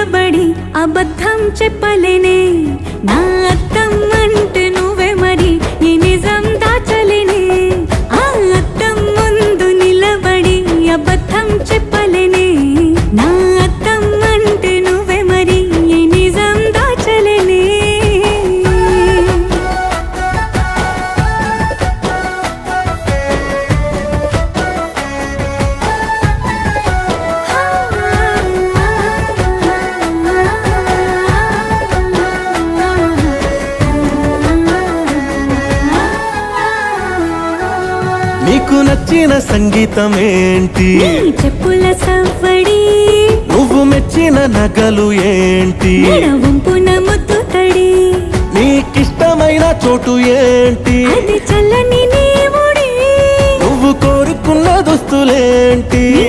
నిలబడి అబద్ధం చెప్పలేనే నా అద్దం అంటే నువ్వే మరి ఈ నిజం దాచలేనే ఆ అద్దం ముందు నిలబడి అబద్ధం చెప్పలేనే నా అద్దం అంటే నువ్వే మరి ఈ నిజం దాచలేనే నీకు నచ్చిన సంగీతం ఏంటి నీ చెప్పుల సవ్వడి నువ్వు మెచ్చిన నగలు ఏంటి వంపున ముద్దు తడి నీకిష్టమైన చోటు ఏంటి అది చల్లని నీ ముడి నువ్వు కోరుకున్న దుస్తులేంటి నీ